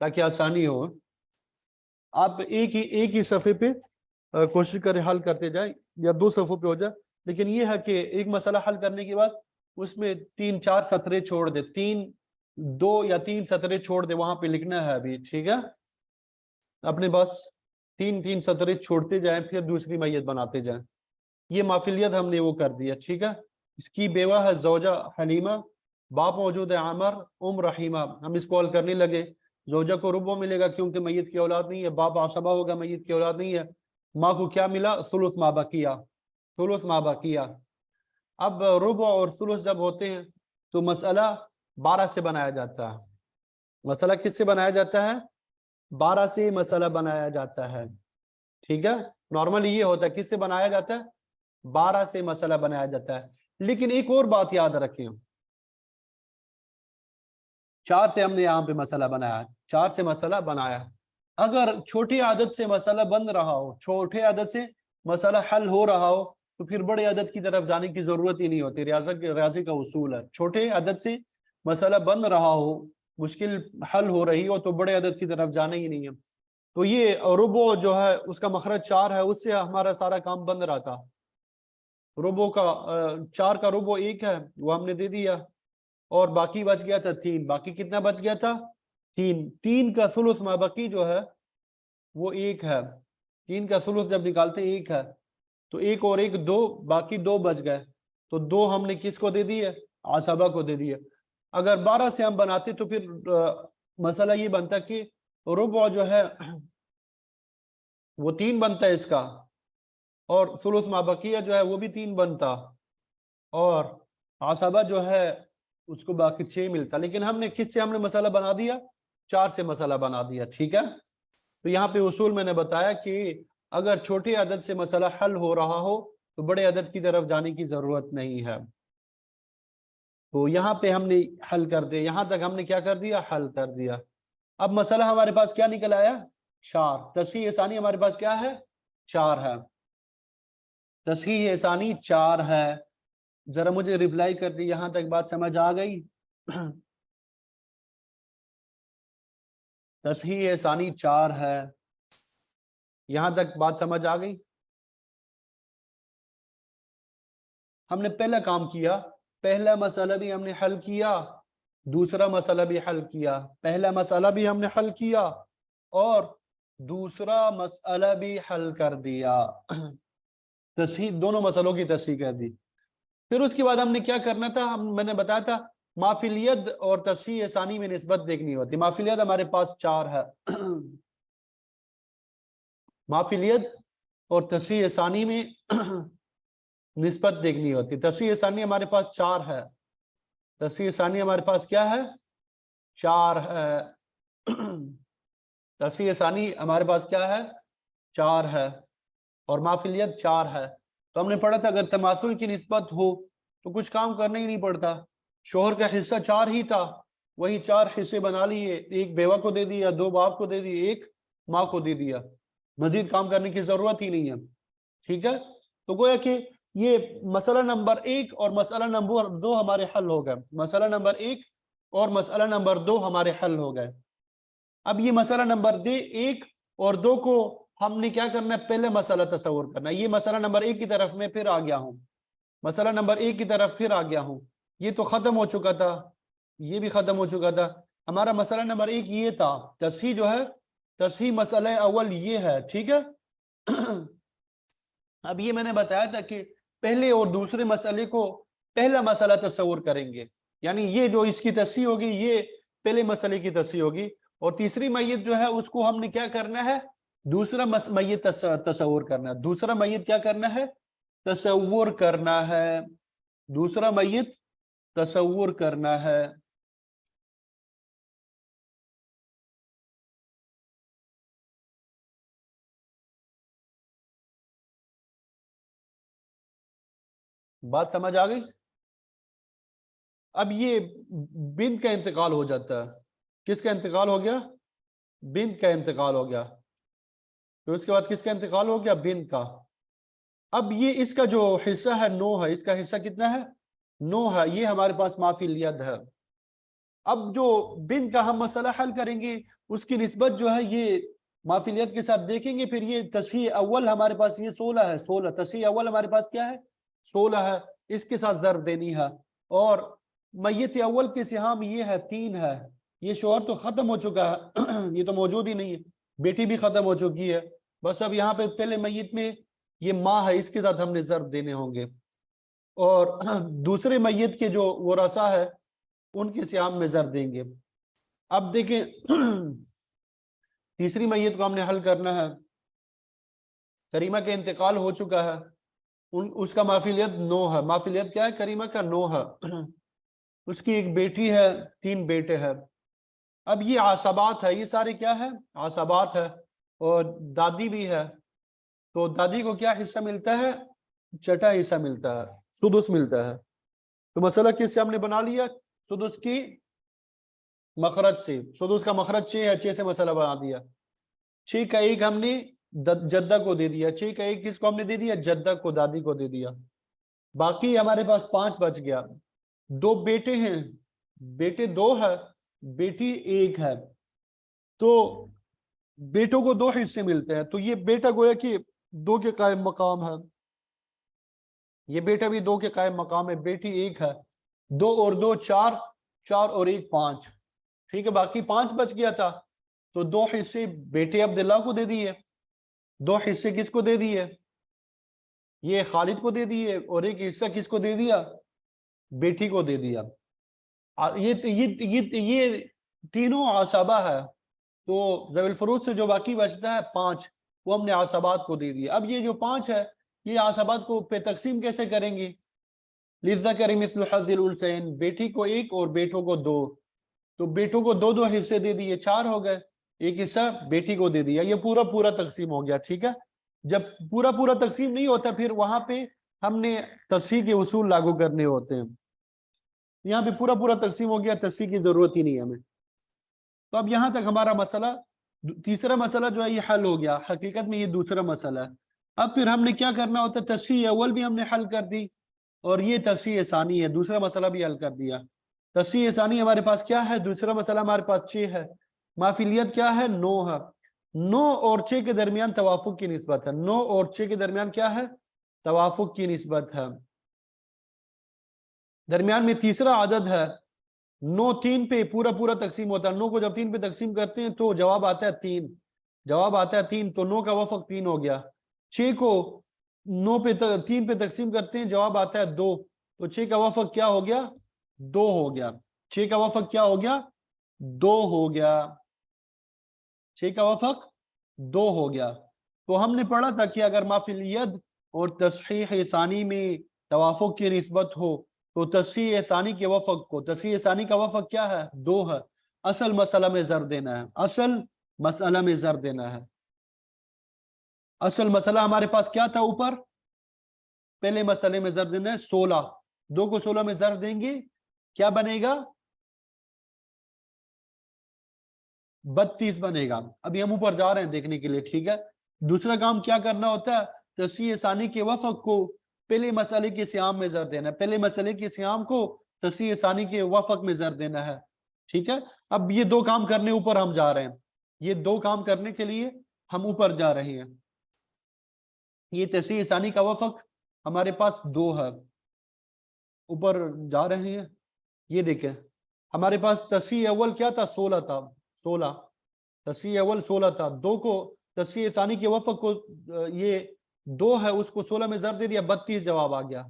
ताकि आसानी हो। आप एक ही सफ़े पे कोशिश करें हल करते जाएं, या 2 सफ़ों पे हो जाए। लेकिन ये है कि एक मसला हल करने के बाद उसमें 3-4 सतरे छोड़ दे, 2 या 3 सतरे छोड़ दे, वहां पे लिखना है अभी। ठीक है, अपने बस 3-3 सतरे छोड़ते जाएं, फिर दूसरी मैयत बनाते जाएं। ये माफिलियत हमने वो कर दिया। ठीक है, इसकी बेवा है जौजा हलीमा, बाप मौजूद है आमर, रहीमा। हम इसको हल करने लगे। जौजा को रुबो मिलेगा क्योंकि मैयत की औलाद नहीं है, बाप आसबा होगा, मैयत की औलाद नहीं है। माँ को क्या मिला? सुलुस माँ बकिया, सुलुस माँ बकिया। अब रुबो और सुलुस जब होते हैं, तो मसला 12 से बनाया जाता है। मसला किससे बनाया जाता है? 12 से मसला बनाया जाता है। ठीक है, नॉर्मली ये होता है, किससे बनाया जाता है? 12 से मसला बनाया जाता है। लेकिन एक और बात याद रखें, 4 से हमने यहाँ पे मसला बनाया, 4 से मसला बनाया। अगर छोटी आदत से मसला बन रहा हो, छोटे आदत से मसला हल हो रहा हो, तो फिर बड़े आदत की तरफ जाने की जरूरत ही नहीं होती। रियाजी का उसूल है, छोटे आदत से मसला बन रहा हो, मुश्किल हल हो रही हो, तो बड़े आदत की तरफ जाना ही नहीं है। तो ये रुबो जो है, उसका मखरज 4 है, उससे हमारा सारा काम बन रहा था। रुबो का 4 का रुबो 1 है, वो हमने दे दिया, और बाकी बच गया था 3। बाकी कितना बच गया था? 3। 3 का सुलुस मा बाकी जो है वो 1 है। 3 का सुलुस जब निकालते 1 है, तो 1 और 1 2, बाकी 2 बच गए। तो 2 हमने किसको दे दिए? आसबा को दे दिए। अगर 12 से हम बनाते तो फिर मसला ये बनता कि रुबो जो है वो 3 बनता है इसका, और सुलुस मा बकिया जो है वो भी 3 बनता, और आसबा जो है उसको बाकी 6 मिलता। लेकिन हमने किससे हमने मसला बना दिया? 4 से मसला बना दिया। ठीक है, तो यहाँ पे उसूल मैंने बताया कि अगर छोटे अदद से मसला हल हो रहा हो, तो बड़े अदद की तरफ जाने की जरूरत नहीं है। تو यहाँ पे हमने हल कर दिया, यहाँ तक हमने क्या कर दिया, हल कर दिया। अब मसला हमारे पास क्या निकल आया, 4। तस्हीह सानी हमारे पास क्या है, 4 है। तस्हीह सानी 4 है। जरा मुझे रिप्लाई कर दी, यहाँ तक बात समझ आ गई? तस्हीह सानी 4 है, यहाँ तक बात समझ आ गई? हमने पहला काम किया, पहला मसला भी हमने हल किया, दूसरा मसला भी हल किया। पहला मसला भी हमने हल किया और दूसरा मसला भी हल कर दिया। तस्हीह, दोनों मसलों की तस्हीह कर दी। फिर उसके बाद हमने क्या करना था, मैंने बताया था माफिलियत और तस्हीह सानी में निस्बत देखनी होती। माफिलियत हमारे पास 4 है। माफिलियत और तस्हीह सानी में निस्बत देखनी होती। तस्हीह सानी हमारे पास 4 है। तस्हीह सानी हमारे पास क्या है, 4 है। तस्हीह सानी हमारे पास क्या है, 4 है और माफिलियत 4 है। तो हमने पढ़ा था अगर तमासुल की निस्बत हो तो कुछ काम करना ही नहीं पड़ता। शोहर का हिस्सा 4 ही था, वही 4 हिस्से बना लिए, एक बेवा को दे दिया, 2 बाप को दे दिए, एक माँ को दे दिया। मजीद काम करने की जरूरत ही नहीं है। ठीक है, तो गोया कि ये मसला नंबर 1 और मसला नंबर 2 हमारे हल हो गए। मसला नंबर 1 और मसला नंबर 2 हमारे हल हो गए। अब ये मसला नंबर 1 और 2 को हमने क्या करना है, पहले मसला तस्वुर करना है। ये मसला नंबर 1 की तरफ मैं फिर आ गया हूँ, मसला नंबर 1 की तरफ फिर आ गया हूँ। ये तो खत्म हो चुका था, ये भी खत्म हो चुका था। हमारा मसला नंबर 1 ये था, तस्हीह जो है, तस्हीह मसला अव्वल ये है। ठीक है। अब ये मैंने बताया था कि पहले और दूसरे मसले को पहला मसला तस्वुर करेंगे, यानी ये जो इसकी तस्हीह होगी ये पहले मसले की तस्हीह होगी, और तीसरी मैयत जो है उसको हमने क्या करना है, दूसरा मैयत तस्वुर करना है। दूसरा मैयत क्या करना है, तस्वुर करना है। दूसरा मैयत तस्वुर करना है। बात समझ आ गई? अब ये बिन का इंतकाल हो जाता है। किसका इंतकाल हो गया, बिन का इंतकाल हो गया। तो उसके बाद किसका इंतकाल हो गया, बिन का। अब ये इसका जो हिस्सा है 9 है, इसका हिस्सा कितना है, 9 है। ये हमारे पास माफिलियत है। अब जो बिन का हम मसला हल करेंगे उसकी निस्बत जो है ये माफिलियत के साथ देखेंगे। फिर ये तस्हीह अव्वल हमारे पास ये 16 है, 16 तस्हीह अव्वल हमारे पास क्या है, 16 है। इसके साथ ज़र्ब देनी है। और मैयत अव्वल के सिहाम ये है 3 है। ये शोहर तो खत्म हो चुका है, ये तो मौजूद ही नहीं है। बेटी भी खत्म हो चुकी है। बस अब यहाँ पे पहले मैयत में ये माँ है, इसके साथ हमने ज़र्ब देने होंगे। और दूसरे मैयत के जो वरासा है उनके सियाम में ज़र्ब देंगे। अब देखें, तीसरी मैयत को हमने हल करना है। करीमा का इंतकाल हो चुका है, उसका माफिलियत 9 है। माफिलियत क्या है, करीमा का 9 है। उसकी एक बेटी है, 3 बेटे हैं। अब ये आसबात है, ये सारे क्या है, आसबात है। और दादी भी है। तो दादी को क्या हिस्सा मिलता है, छठा हिस्सा मिलता है, सुदुस मिलता है। तो मसला किससे हमने बना लिया, सुदुस की मखरज से। सुदुस का मखरज 6 है, 6 से मसला बना दिया। 6 का 1 हमने जद्दा को दे दिया, 6 का 1 किसको हमने दे दिया, जद्दा को, दादी को दे दिया। बाकी हमारे पास 5 बच गया। 2 बेटे हैं, बेटे 2 है, बेटी 1 है। तो बेटों को 2 हिस्से मिलते हैं। तो ये बेटा गोया कि 2 के कायम मकाम है, ये बेटा भी 2 के कायम मकाम है। बेटी 1 है, 2 और 2 4, 4 और 1 5। ठीक है, बाकी 5 बच गया था। तो 2 हिस्से बेटे अब्दुल्ला को दे दिए, 2 हिस्से किसको दे दिए, ये खालिद को दे दिए, और एक हिस्सा किसको दे दिया, बेटी को दे दिया। ये तीनों आसबा है। तो ज़वील फुरूज से जो बाकी बचता है 5, वो हमने आसबात को दे दिया। अब ये जो 5 है ये आसबात को पे तकसीम कैसे करेंगे, लिज़्ज़करि मिस्लु हज़्ज़िल उन्सयैन, बेटी को 1 और बेटों को 2। तो बेटों को 2-2 हिस्से दे दिए, 4 हो गए। एक हिस्सा बेटी को दे दिया, ये पूरा पूरा तकसीम हो गया। ठीक है, जब पूरा पूरा तकसीम नहीं होता फिर वहां पे हमने तस्हीह के उसूल लागू करने होते हैं। यहाँ पे पूरा पूरा तकसीम हो गया, तस्हीह की जरूरत ही नहीं है हमें। तो अब यहाँ तक हमारा मसला, तीसरा मसला जो है ये हल हो गया। हकीकत में ये दूसरा मसला है। अब फिर हमने क्या करना होता है, तस्हीह अव्वल भी हमने हल कर दी और ये तस्हीह सानी है, दूसरा मसला भी हल कर दिया। तस्हीह सानी हमारे पास क्या है, दूसरा मसला हमारे पास 6 है, माफिलियत क्या है, 9 है। 9 और 6 के दरमियान तवाफुक की निस्बत है, 9 और 6 के दरमियान क्या है, तवाफुक की निस्बत है। दरमियान में तीसरा आदद है, 9 3 पे पूरा पूरा तकसीम होता है। 9 को जब 3 पे तकसीम करते हैं तो जवाब आता है 3, जवाब आता है 3, तो 9 का वफक 3 हो गया। 6 को 9 पे 3 पे तकसीम करते हैं, जवाब आता है 2, तो 6 का वफक क्या हो गया, 2 हो गया। 6 का वफक क्या हो गया, 2 हो गया। 6 का वफक 2 हो गया। तो हमने पढ़ा था कि अगर माफिल यद और तस्हीह सानी में तवाफुक की निस्बत हो तो तस्हीह सानी के वफक को, तस्हीह सानी का वफक क्या है, 2 है। असल मसला में जर देना है, असल मसला में जर देना है। असल मसला हमारे पास क्या था ऊपर, पहले मसले में जर देना है 16, 2 को 16 में जर देंगे क्या बनेगा, 32 बनेगा। अभी हम ऊपर जा रहे हैं देखने के लिए, ठीक है। दूसरा काम क्या करना होता है, तस्हीह सानी के वफक को पहले मसले के सियाम में जर देना है, पहले मसले के सियाम को तस्हीह सानी के वफक में जर देना है, ठीक है। अब ये 2 काम करने ऊपर हम जा रहे हैं, ये 2 काम करने के लिए हम ऊपर जा रहे हैं। ये तस्हीह सानी का वफक हमारे पास 2 है, ऊपर जा रहे हैं। ये देखें हमारे पास तस्हीह अव्वल क्या था, 16 था, 16, तस्हीह अव्वल 16 था। 2 को तस्हीह सानी के वफक को ये 2 है, उसको 16 में जर दे दिया, 32 जवाब आ गया।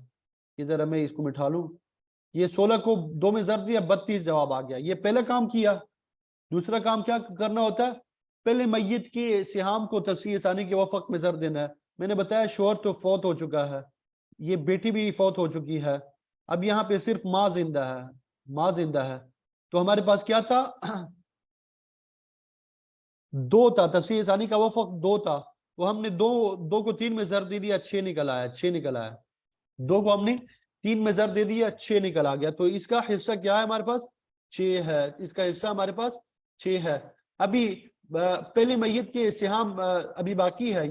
इधर मैं इसको मिठा लूं, ये 16 को 2 में जर दिया, 32 जवाब आ गया। ये पहला काम किया। दूसरा काम क्या करना होता है, पहले मैयत के सिहाम को तस्हीह सानी के वफक में जर देना है। मैंने बताया शोहर तो फौत हो चुका है, ये बेटी भी फौत हो चुकी है, अब यहाँ पे सिर्फ माँ जिंदा है, माँ जिंदा है। तो हमारे पास क्या था, 2 था, तस्हीह सानी का वफक 2 था, तो हमने 2 को 3 में जर दे दिया, 6 निकल आया, 6 निकल आया। 2 को हमने 3 में जर दे दिया, 6 निकल आ गया। तो इसका हिस्सा क्या है हमारे पास, 6 है, इसका हिस्सा हमारे पास 6 है। अभी पहले मैयत के सिहाम अभी बाकी है,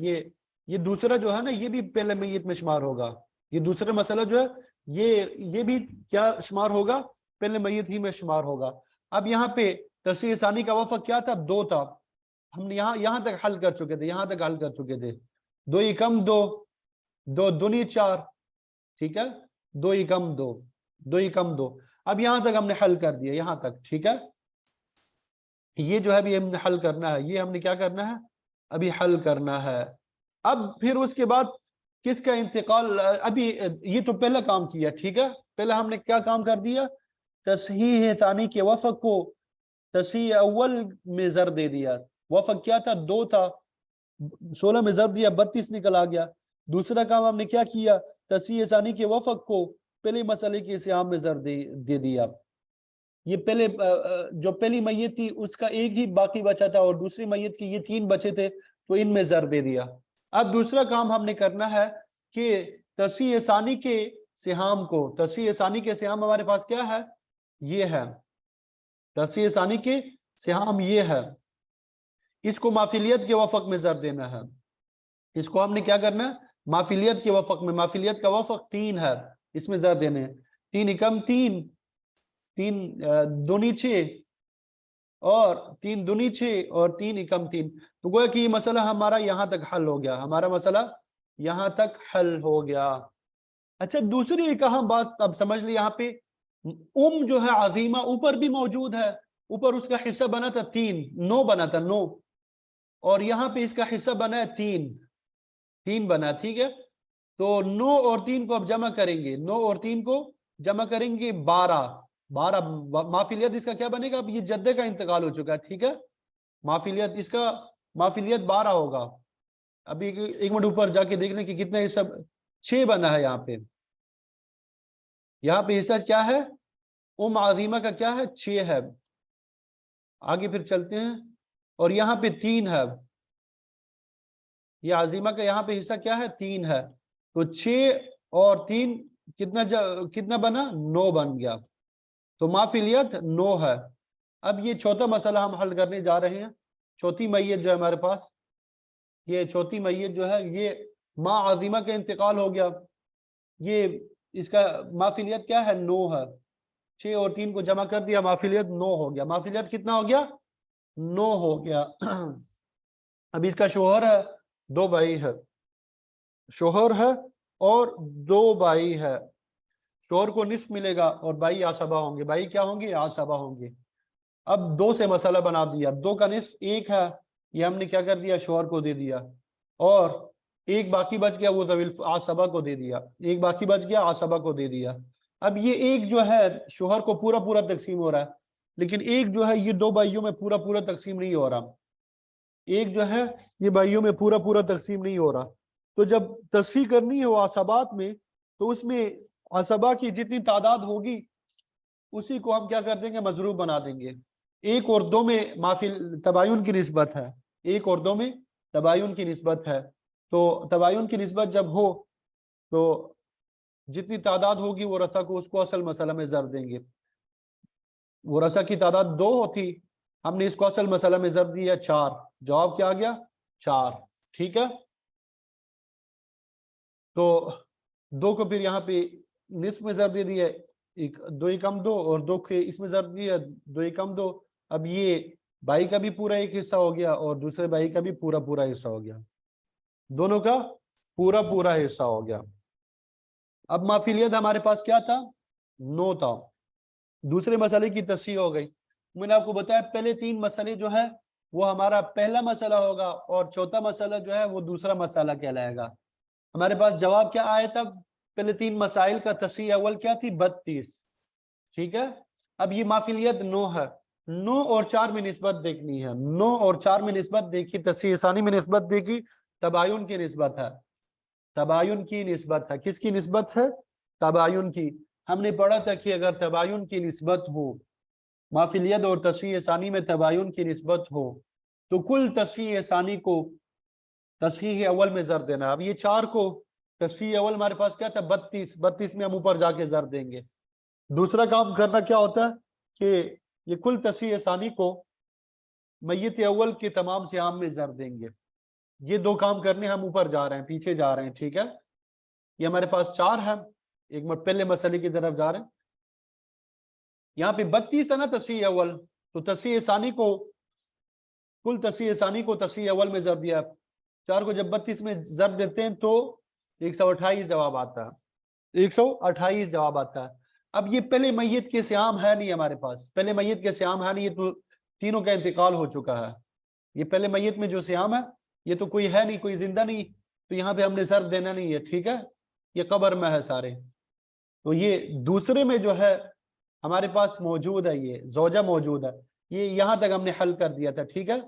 ये दूसरा जो है ना, ये भी पहले मैयत में शुमार होगा। ये दूसरा मसला जो है ये भी क्या शुमार होगा, पहले मैयत ही में शुमार होगा। अब यहाँ पे तस्हीह सानी का वफक क्या था, 2 था। हमने यहाँ तक हल कर चुके थे, यहाँ तक हल कर चुके थे। 2 ही कम 2, 2 दूनी 4, ठीक है, 2 ही कम 2, 2 ही कम 2। अब यहां तक हमने हल कर दिया, यहां तक, ठीक है। ये जो है अभी हमने हल करना है, ये हमने क्या करना है, अभी हल करना है। अब फिर उसके बाद किसका इंतकाल, अभी ये तो पहला काम किया, ठीक है। पहले हमने क्या काम कर दिया, तस्हीह तानी के वफक को तस्हीह अव्वल में जर दे दिया। वफक क्या था, 2 था, 16 में जर दिया, 32 निकल आ गया। दूसरा काम हमने क्या किया, तस्हीह सानी के वफक को पहले मसले के सियाम में जर दे दिया। ये पहले जो पहली मैयत थी उसका एक ही बाकी बचा था और दूसरी मैयत की ये 3 बचे थे, तो इनमें जर दे दिया। अब दूसरा काम हमने करना है कि तस्हीह सानी के सिहाम को, तस्हीह सानी के सिहाम हमारे पास क्या है, ये है, तस्हीह सानी के सिहाम ये है, इसको माफिलियत के वफक में जर देना है। इसको हमने क्या करना है, माफिलियत के वफक में, माफिलियत का वफक 3 है, इसमें जर देने हैं। 3 एकम 3, 3 दूनी 6 और 3 दूनी 6 और 3 एकम 3। तो गोया कि ये मसला हमारा यहाँ तक हल हो गया, हमारा मसला यहाँ तक हल हो गया। अच्छा, दूसरी एक अहम बात अब समझ ली, यहाँ पे जो है अजीमा ऊपर भी मौजूद है, ऊपर उसका हिस्सा बना था 3, 9 बना था 9, और यहाँ पे इसका हिस्सा बना है 3 बना, ठीक है। तो 9 और 3 को अब जमा करेंगे, 9 और 3 को जमा करेंगे 12 माफिलियत इसका क्या बनेगा, अब ये जद्दे का इंतकाल हो चुका है, ठीक है। माफिलियत इसका माफिलियत 12 होगा। अभी एक मिनट ऊपर जाके देखने की कितना हिस्सा, 6 बना है यहाँ पे, यहाँ पे हिस्सा क्या है, आजीमा का क्या है, 6 है। आगे फिर चलते हैं, और यहाँ पे 3 है, ये आजीमा का यहाँ पे हिस्सा क्या है, 3 है। तो 6 और 3 कितना कितना बना, 9 बन गया। تو माफिलियत 9 है। अब ये चौथा मसला हम हल करने जा रहे हैं। चौथी मैयत जो है हमारे पास, ये चौथी मैयत जो है ये माँ आजिमा का इंतकाल हो गया। ये इसका माफिलियत क्या है? 9 है। 6 और 3 को जमा कर दिया, माफिलियत 9 हो गया। माफिलियत कितना हो गया? 9 हो गया। अब इसका शोहर है, 2 भाई है, शोहर है और 2 भाई है। शोहर को निस्फ मिलेगा और भाई आसबा होंगे। भाई क्या होंगे? आसबा होंगे। अब 2 से मसला बना दिया। 2 का निस्फ 1 है, ये हमने क्या कर दिया? शोहर को दे दिया। और एक बाकी बच गया, वो ज़वील आसबा को दे दिया। एक बाकी बच गया, आसबा को दे दिया। अब ये एक जो है शोहर को पूरा पूरा तकसीम हो रहा है, लेकिन एक जो है ये 2 भाइयों में पूरा पूरा तकसीम नहीं हो रहा। एक जो है ये भाइयों में पूरा पूरा तकसीम नहीं हो रहा। तो जब तस्हीह करनी हो आसबात में, तो उसमें आसबा की जितनी तादाद होगी उसी को हम क्या कर देंगे? मजरूब बना देंगे। 1 और 2 में माफिल तबायुन की निस्बत है, 1 और 2 में तबायुन की निस्बत है। तो तबायुन की निस्बत जब हो तो जितनी तादाद होगी वो रसा को उसको असल मसला में ज़र देंगे। वो रसा की तादाद 2 होती, हमने इसको असल मसला में ज़र दिया 4। जवाब क्या आ गया? 4। ठीक है, तो 2 को फिर यहाँ पे निस्फ में ज़र दे दिया, 2 एकम 2, और 2 के इसमें ज़र दिया 2 एकम 2। अब ये भाई का भी पूरा एक हिस्सा हो गया और दूसरे भाई का भी पूरा पूरा हिस्सा हो गया, दोनों का पूरा पूरा हिस्सा हो गया। अब माफिलियत हमारे पास क्या था? 9 था। दूसरे मसले की तस्हीह हो गई। मैंने आपको बताया पहले 3 मसले जो है वो हमारा पहला मसला होगा और चौथा मसला जो है वो दूसरा मसला कहलाएगा। हमारे पास जवाब क्या आया था? पहले 3 मसाइल का तस्हीह अव्वल क्या थी? 32। ठीक है, अब ये माफिलियत 9 है। 9 और 4 में निस्बत देखनी है। 9 और 4 में निस्बत देखी, तस्हीह सानी में निस्बत देखी, तबायुन की निस्बत है। तबायुन की निस्बत है। किसकी निस्बत है? तबायुन की। हमने पढ़ा था कि अगर तबायुन की निस्बत हो, माफिलियत और तस्हीह सानी में तबायुन की निस्बत हो, तो कुल तस्हीह सानी को तस्हीह अव्वल में ज़र देना। अब ये 4 को तस्हीह अव्वल हमारे पास क्या था? 32। 32 में हम ऊपर जाके ज़र देंगे। दूसरा काम करना क्या होता है कि ये कुल तस्हीह सानी को मय्यत अव्वल के तमाम सियाम में ज़र देंगे। ये 2 काम करने हम ऊपर जा रहे हैं, पीछे जा रहे हैं। ठीक है, ये हमारे पास 4 है। एक मिनट पहले मसले की तरफ जा रहे हैं। यहाँ पे 32 है ना तस्हीह अव्वल, तो तस्हीह सानी को, कुल तस्हीह सानी को तस्हीह अव्वल में ज़र दिया। 4 को जब 32 में ज़र देते हैं तो 128 जवाब आता है। 128 जवाब आता है। अब ये पहले मय्यत के सियाम है नहीं हमारे पास, पहले मय्यत के सियाम है नहीं, ये तो तीनों का इंतकाल हो चुका है। ये पहले मय्यत में जो सियाम है ये तो कोई है नहीं, कोई जिंदा नहीं, तो यहाँ पे हमने ज़र देना नहीं है। ठीक है, ये कब्र में है सारे। तो ये दूसरे में जो है हमारे पास मौजूद है, ये ज़ौजा मौजूद है। ये यहाँ तक हमने हल कर दिया था। ठीक है,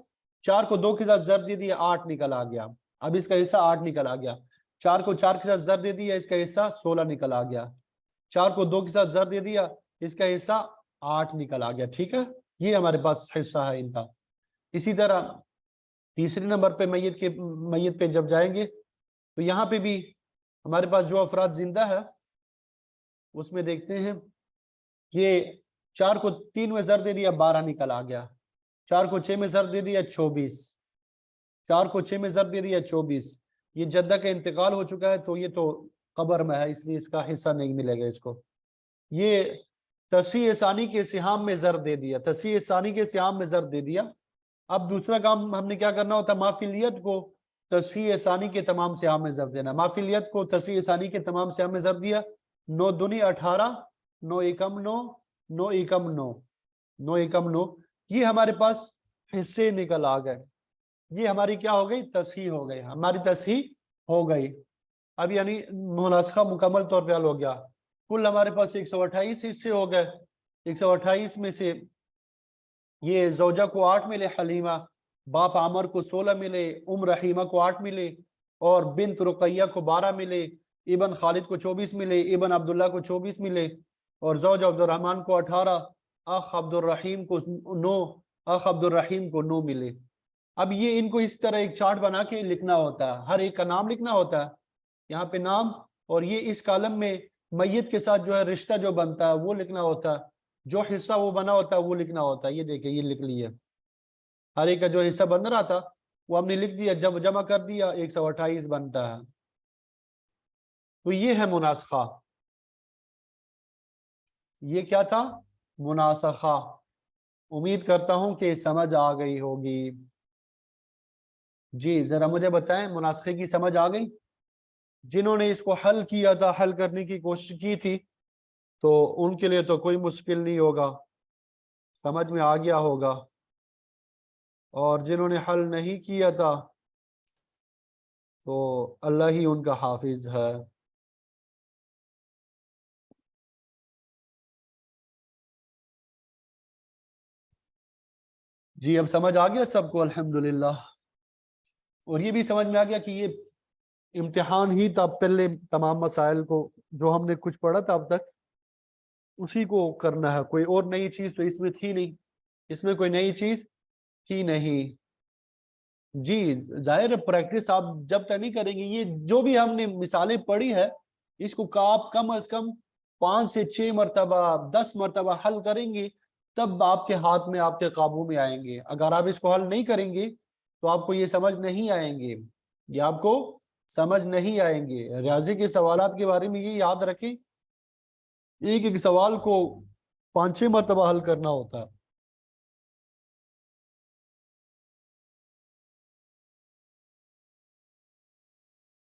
4 को 2 के साथ ज़र दे दिया, 8 निकल आ गया। अब इसका हिस्सा 8 निकल आ गया। 4 को 4 के साथ ज़र दे दिया, इसका हिस्सा 16 निकल आ गया। 4 को 2 के साथ ज़र दे दिया, इसका हिस्सा 8 निकल आ गया। ठीक है, ये हमारे पास हिस्सा है इनका। इसी तरह तीसरे नंबर पे मय्यत पे जब जाएंगे तो यहाँ पे भी हमारे पास जो अफराद जिंदा है उसमें देखते हैं, ये 4 को 3 में ज़र दे दिया, 12 निकल आ गया। 4 को 6 में ज़र दे दिया, 24। 4 को 6 में ज़र दे दिया, 24। ये जद्दा का इंतकाल हो चुका है, तो ये तो कब्र में है, इसलिए इसका हिस्सा नहीं मिलेगा इसको। ये तस्हीह सानी के सिहाम में ज़र दे दिया, तस्हीह सानी के सिहाम में ज़र दे दिया। अब दूसरा काम हमने क्या करना होता है? माफिलियत को तस्हीह सानी के तमाम सिहाम में ज़र देना। माफिलियत को तस्हीह सानी के तमाम सिहाम में ज़र दिया। 9 दूनी 18, 9 एकम 9, 9 एकम 9, 9 एकम 9, ये हमारे पास हिस्से निकल आ गए। ये हमारी क्या हो गई? तस्हीह हो गई, हमारी तस्हीह हो गई। अब यानी मुनासखा मुकम्मल तौर पे हल हो गया। कुल हमारे पास 128 हिस्से हो गए। 128 में से ये ज़ौजा को 8 मिले, हलीमा, बाप आमर को 16 मिले, रहीमा को 8 मिले, और बिन्त रुकैया को 12 मिले, इबन खालिद को 24 मिले, इबन अब्दुल्ला को 24 मिले, और ज़ौज अब्दुर्रहमान को 18, अख अब्दुर्रहीम को 9, अख अब्दुर्रहीम को 9 मिले। अब ये इनको इस तरह एक चार्ट बना के लिखना होता है, हर एक का नाम लिखना होता है, यहाँ पे नाम, और ये इस कॉलम में मय्यत के साथ जो है रिश्ता जो बनता है वो लिखना होता है। जो हिस्सा वो बना होता है वो लिखना होता है। ये देखिए ये लिख लिया, हर एक का जो हिस्सा बन रहा था वो हमने लिख दिया, जब जमा कर दिया 128 बनता है। तो ये है मुनासखा। ये क्या था? मुनासखा। उम्मीद करता हूं कि समझ आ गई होगी। जी जरा मुझे बताएं, मुनासखे की समझ आ गई? जिन्होंने इसको हल किया था, हल करने की कोशिश की थी, तो उनके लिए तो कोई मुश्किल नहीं होगा, समझ में आ गया होगा। और जिन्होंने हल नहीं किया था तो अल्लाह ही उनका हाफिज है। जी अब समझ आ गया सबको, अल्हम्दुलिल्लाह। और ये भी समझ में आ गया कि ये इम्तिहान ही था, पहले तमाम मसाइल को जो हमने कुछ पढ़ा था अब तक उसी को करना है, कोई और नई चीज तो इसमें थी नहीं, इसमें कोई नई चीज थी नहीं। जी जाहिर है प्रैक्टिस आप जब तक नहीं करेंगे, ये जो भी हमने मिसालें पढ़ी है इसको का आप कम अज कम 5 से 6 मरतबा 10 मरतबा हल करेंगे, तब आपके हाथ में, आपके काबू में आएंगे। अगर आप इसको हल नहीं करेंगे तो आपको ये समझ नहीं आएंगे, ये आपको समझ नहीं आएंगे। रियाजी के सवालात के बारे में ये याद रखें, एक एक सवाल को 5 6 मरतबा हल करना होता है।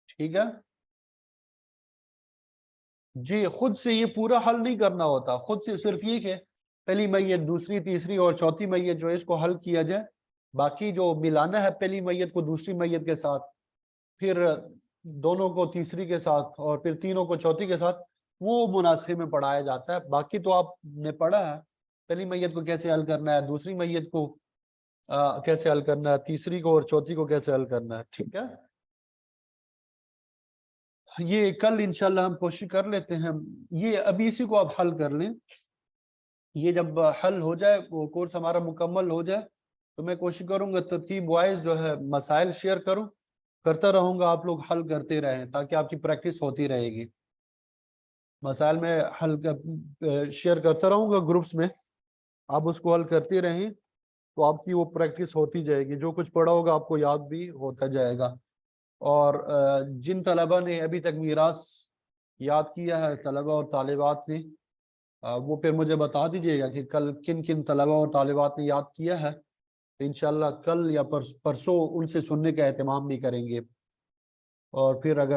ठीक है जी, खुद से ये पूरा हल नहीं करना होता, खुद से सिर्फ ये कि पहली मैयत, दूसरी, तीसरी और चौथी मैयत जो है इसको हल किया जाए। बाकी जो मिलाना है पहली मैयत को दूसरी मैयत के साथ, फिर दोनों को तीसरी के साथ और फिर तीनों को चौथी के साथ, वो मुनासिखे में पढ़ाया जाता है। बाकी तो आपने पढ़ा है पहली मैयत को कैसे हल करना है, दूसरी मैयत को कैसे हल करना है, तीसरी को और चौथी को कैसे हल करना है। ठीक है, ये कल इंशाल्लाह हम कोशिश कर लेते हैं। ये अभी इसी को आप हल कर लें, ये जब हल हो जाए, वो कोर्स हमारा मुकम्मल हो जाए, तो मैं कोशिश करूंगा तरतीब वाइज जो है मसाइल शेयर करूं, करता रहूंगा, आप लोग हल करते रहें ताकि आपकी प्रैक्टिस होती रहेगी। मसाइल में हल शेयर करता रहूंगा ग्रुप्स में, आप उसको हल करते रहें तो आपकी वो प्रैक्टिस होती जाएगी, जो कुछ पढ़ा होगा आपको याद भी होता जाएगा। और जिन तलबा ने अभी तक मीरास याद किया है, तलबा और तालिबात ने, वो फिर मुझे बता दीजिएगा कि कल किन किन तलबा और तालिबात ने याद किया है, तो इंशाल्लाह कल या परसों उनसे सुनने का एहतमाम भी करेंगे। और फिर अगर